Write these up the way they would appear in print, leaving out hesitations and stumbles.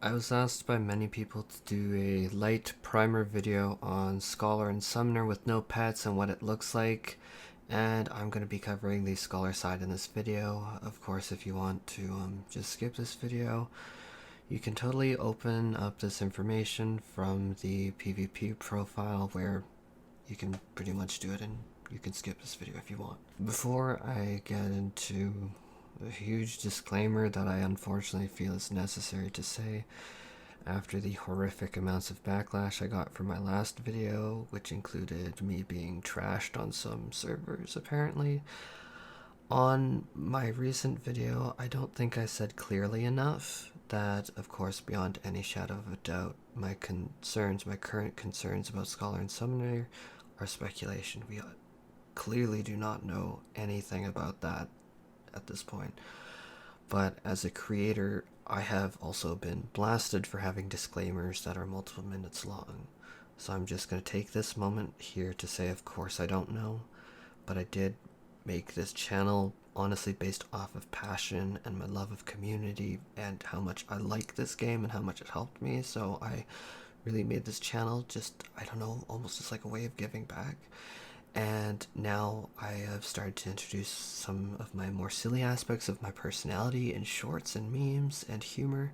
I was asked by many people to do a light primer video on Scholar and Summoner with no pets and what it looks like, and I'm going to be covering the Scholar side in this video. Of course, if you want to just skip this video, you can totally open up this information from the PvP profile where you can pretty much do it, and you can skip this video if you want. Before I get into a huge disclaimer that I unfortunately feel is necessary to say after the horrific amounts of backlash I got from my last video, which included me being trashed on some servers apparently. On my recent video, I don't think I said clearly enough that, of course, beyond any shadow of a doubt, my current concerns about Scholar and Summoner are speculation. We clearly do not know anything about that at this point. But as a creator, I have also been blasted for having disclaimers that are multiple minutes long. So I'm just going to take this moment here to say, of course, I don't know, but I did make this channel honestly based off of passion and my love of community and how much I like this game and how much it helped me. So I really made this channel just, I don't know, almost just like a way of giving back. And now I have started to introduce some of my more silly aspects of my personality in shorts and memes and humor.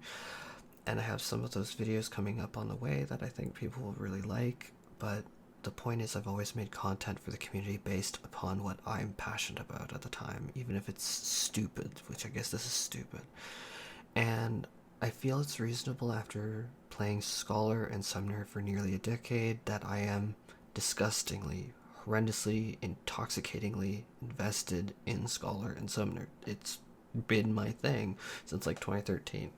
And I have some of those videos coming up on the way that I think people will really like. But the point is, I've always made content for the community based upon what I'm passionate about at the time, even if it's stupid, which I guess this is stupid. And I feel it's reasonable after playing Scholar and Summoner for nearly a decade that I am disgustingly, horrendously, intoxicatingly invested in Scholar and Summoner. It's been my thing since like 2013.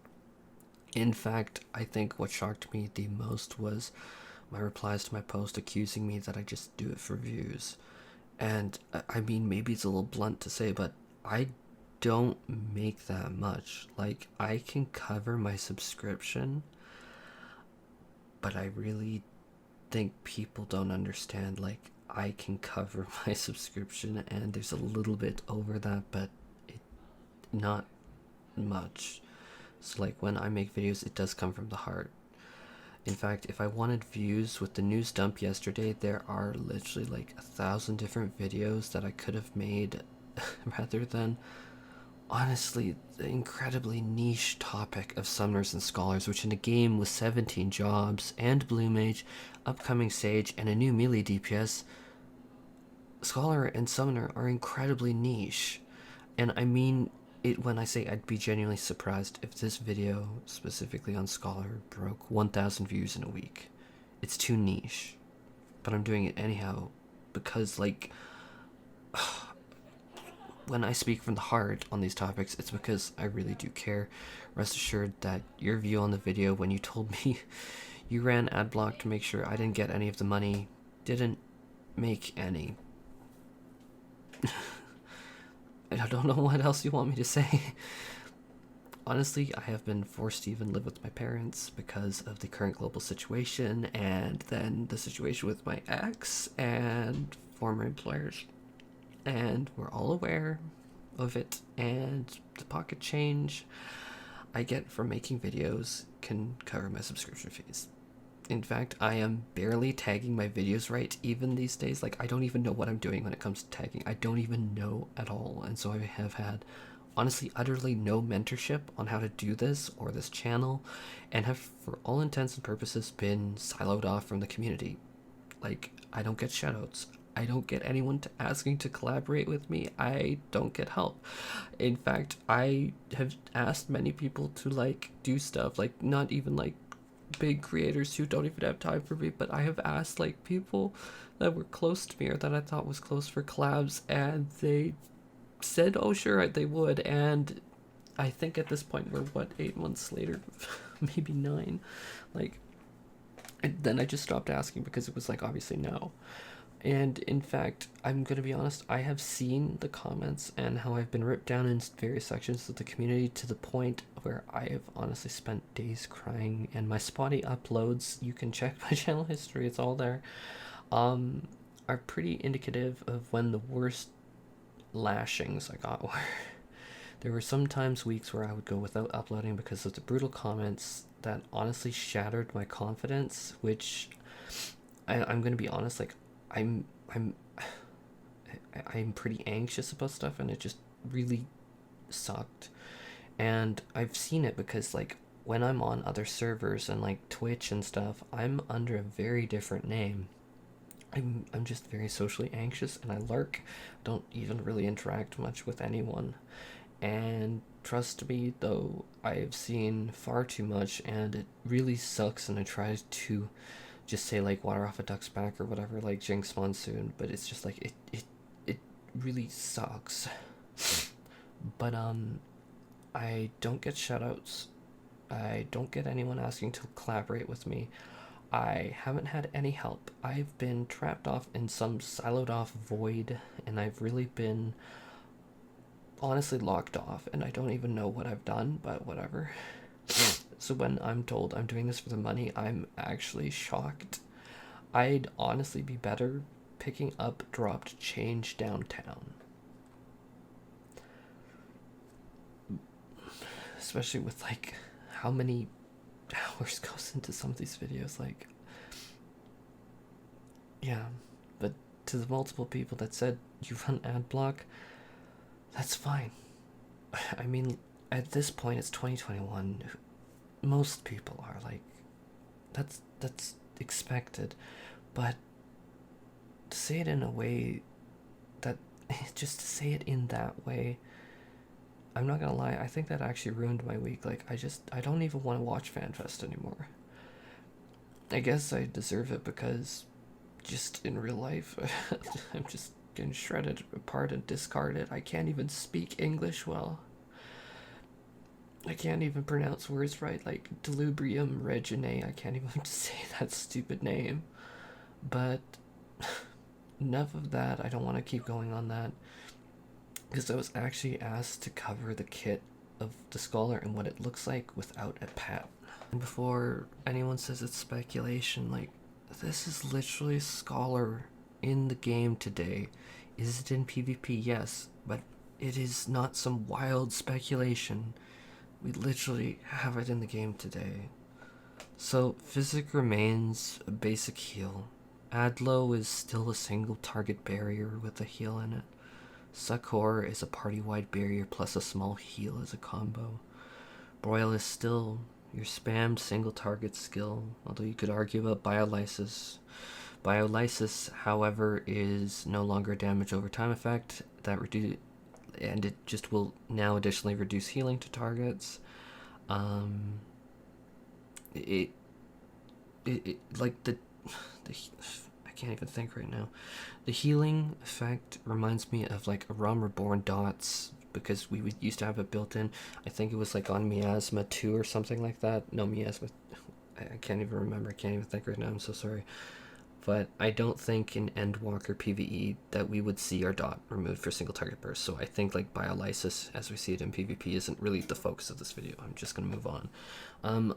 In fact, I think what shocked me the most was my replies to my post accusing me that I just do it for views. And I mean, maybe it's a little blunt to say, but I don't make that much. Like, I can cover my subscription, but I really think people don't understand. Like, I can cover my subscription, and there's a little bit over that, but not much. So, like, when I make videos, it does come from the heart. In fact, if I wanted views with the news dump yesterday, there are literally like 1,000 different videos that I could have made rather than, honestly, the incredibly niche topic of Summoners and Scholars, which in a game with 17 jobs and Blue Mage, upcoming Sage, and a new melee DPS, Scholar and Summoner are incredibly niche. And I mean it when I say I'd be genuinely surprised if this video, specifically on Scholar, broke 1,000 views in a week. It's too niche. But I'm doing it anyhow because, like, when I speak from the heart on these topics, it's because I really do care. Rest assured that your view on the video when you told me you ran adblock to make sure I didn't get any of the money didn't make any. I don't know what else you want me to say. Honestly, I have been forced to even live with my parents because of the current global situation, and then the situation with my ex and former employers. And we're all aware of it, and the pocket change I get from making videos can cover my subscription fees. In fact, I am barely tagging my videos right even these days. Like, I don't even know what I'm doing when it comes to tagging. I don't even know at all. And so I have had, honestly, utterly no mentorship on how to do this or this channel, and have, for all intents and purposes, been siloed off from the community. Like, I don't get shoutouts. I don't get anyone asking to collaborate with me. I don't get help. In fact, I have asked many people to, like, do stuff, like, not even, like, big creators who don't even have time for me, but I have asked, like, people that were close to me or that I thought was close for collabs, and they said, oh, sure, they would. And I think at this point we're, what, 8 months later? Maybe 9. Like, and then I just stopped asking because it was, like, obviously no. And in fact, I'm gonna be honest, I have seen the comments and how I've been ripped down in various sections of the community to the point where I have honestly spent days crying, and my spotty uploads, you can check my channel history, it's all there, are pretty indicative of when the worst lashings I got were. There were sometimes weeks where I would go without uploading because of the brutal comments that honestly shattered my confidence, which I'm gonna be honest, like I'm I'm pretty anxious about stuff, and it just really sucked. And I've seen it because like when I'm on other servers and like Twitch and stuff, I'm under a very different name. I'm just very socially anxious, and I lurk, don't even really interact much with anyone. And trust me, though, I've seen far too much, and it really sucks. And I try to just say like water off a duck's back or whatever, like Jinx Monsoon, but it's just like it really sucks. But I don't get shoutouts. I don't get anyone asking to collaborate with me. I haven't had any help. I've been trapped off in some siloed off void, and I've really been honestly locked off, and I don't even know what I've done, but whatever. So when I'm told I'm doing this for the money, I'm actually shocked. I'd honestly be better picking up dropped change downtown. Especially with like how many hours goes into some of these videos, like yeah. But to the multiple people that said you run ad block, that's fine. I mean, at this point it's 2021. Most people are like, that's expected. But to say it in a way that just to say it in that way, I'm not gonna lie, I think that actually ruined my week. Like I don't even want to watch FanFest anymore. I guess I deserve it because just in real life I'm just getting shredded apart and discarded. I can't even speak English well. I can't even pronounce words right, like Delubrium Reginae. I can't even say that stupid name. But enough of that. I don't want to keep going on that. Because I was actually asked to cover the kit of the Scholar and what it looks like without a pet. And before anyone says it's speculation, like, this is literally Scholar in the game today. Is it in PvP? Yes, but it is not some wild speculation. We literally have it in the game today. So, Physic remains a basic heal. Adlo is still a single target barrier with a heal in it. Succor is a party-wide barrier plus a small heal as a combo. Broil is still your spammed single target skill, although you could argue about Biolysis. Biolysis, however, is no longer a damage over time effect that reduce, and it just will now additionally reduce healing to targets. It like the I can't even think right now. The healing effect reminds me of like Aram Reborn dots, because we used to have it built in. I think it was like on Miasma 2 or something like that. No, Miasma, I can't even remember. I can't even think right now. I'm so sorry. But I don't think in Endwalker PvE that we would see our dot removed for single target burst. So I think like Biolysis, as we see it in PvP, isn't really the focus of this video. I'm just going to move on.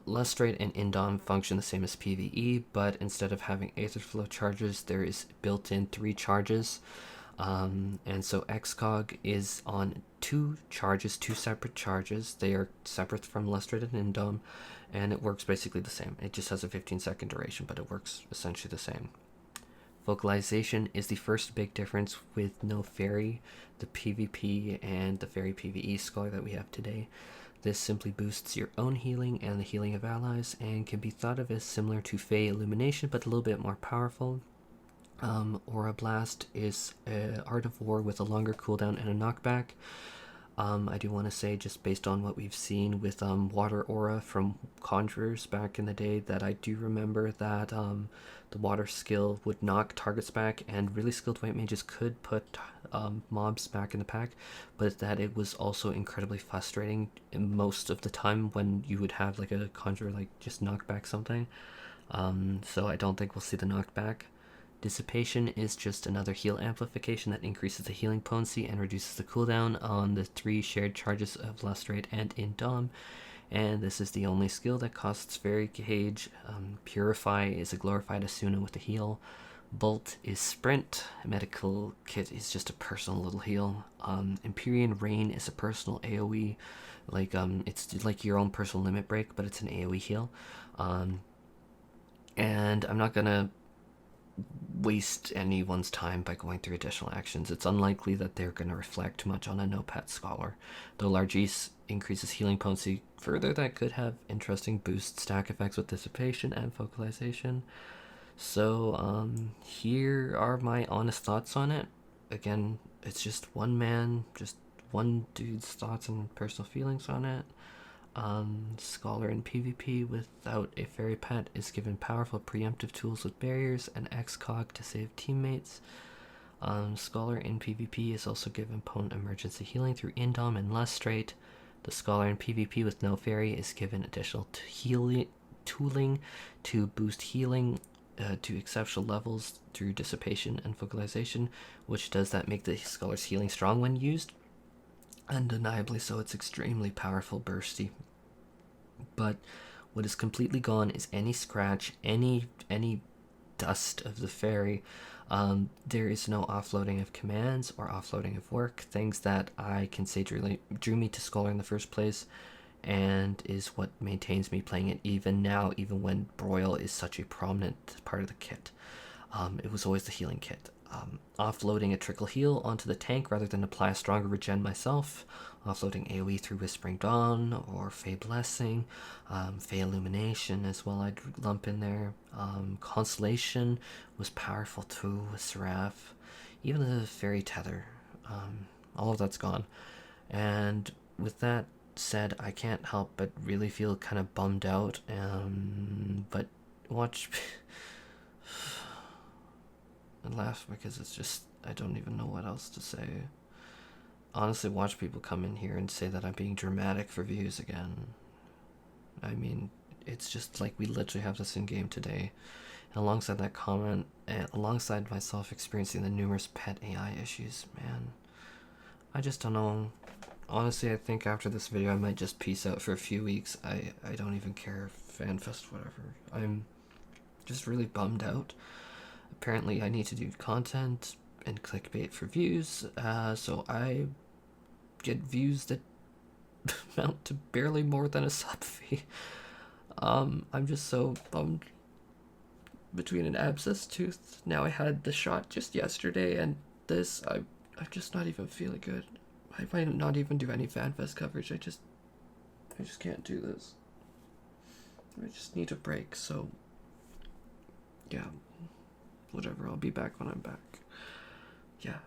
Lustrate and Indom function the same as PvE, but instead of having Aetherflow charges, there is built-in 3 charges. And so Excog is on 2 charges, 2 separate charges. They are separate from Lustrate and Indom, and it works basically the same. It just has a 15-second duration, but it works essentially the same. Vocalization is the first big difference with no fairy, the PvP and the fairy PvE Scholar that we have today. This simply boosts your own healing and the healing of allies, and can be thought of as similar to Fey Illumination, but a little bit more powerful. Aura Blast is an Art of War with a longer cooldown and a knockback. I do want to say, just based on what we've seen with Water Aura from Conjurers back in the day, that I do remember that the water skill would knock targets back, and really skilled white mages could put mobs back in the pack, but that it was also incredibly frustrating most of the time when you would have like a Conjurer like just knock back something. So I don't think we'll see the knockback. Dissipation is just another heal amplification that increases the healing potency and reduces the cooldown on the 3 shared charges of Lustrate and Indom, and this is the only skill that costs Fairy Cage. Purify is a glorified Asuna with a heal. Bolt is sprint. Medical kit is just a personal little heal. Empyrean Rain is a personal AoE. It's like your own personal limit break, but it's an AoE heal. And I'm not gonna waste anyone's time by going through additional actions. It's unlikely that they're going to reflect much on a no-pet scholar. Though Largesse increases healing potency further, that could have interesting boost stack effects with dissipation and focalization. So here are my honest thoughts on it. Again, it's just one man, just one dude's thoughts and personal feelings on it. Scholar in PvP without a fairy pet is given powerful preemptive tools with barriers and Excog to save teammates. Scholar in PvP is also given potent emergency healing through Indom and Lustrate. The Scholar in PvP with no fairy is given additional tooling to boost healing to exceptional levels through dissipation and focalization, which does that make the Scholar's healing strong when used. Undeniably so, it's extremely powerful, bursty. But what is completely gone is any scratch, any dust of the fairy. There is no offloading of commands or offloading of work, things that I can say drew me to Scholar in the first place, and is what maintains me playing it even now, even when Broil is such a prominent part of the kit. It was always the healing kit. Offloading a trickle heal onto the tank rather than apply a stronger regen myself, offloading AoE through Whispering Dawn or Fey Blessing, Fey Illumination as well I'd lump in there. Constellation was powerful too with Seraph, even the Fairy Tether, all of that's gone. And with that said, I can't help but really feel kind of bummed out, but watch and laugh because it's just, I don't even know what else to say. Honestly, watch people come in here and say that I'm being dramatic for views again. I mean, it's just like we literally have this in game today. And alongside that comment, and alongside myself experiencing the numerous pet AI issues, man, I just don't know. Honestly, I think after this video I might just peace out for a few weeks. I don't even care. FanFest, whatever. I'm just really bummed out. Apparently I need to do content and clickbait for views, so I get views that amount to barely more than a sub fee. I'm just so bummed. Between an abscess tooth, now I had the shot just yesterday, and this, I'm just not even feeling good. I might not even do any FanFest coverage. I just can't do this. I just need a break, so yeah. Whatever, I'll be back when I'm back. Yeah.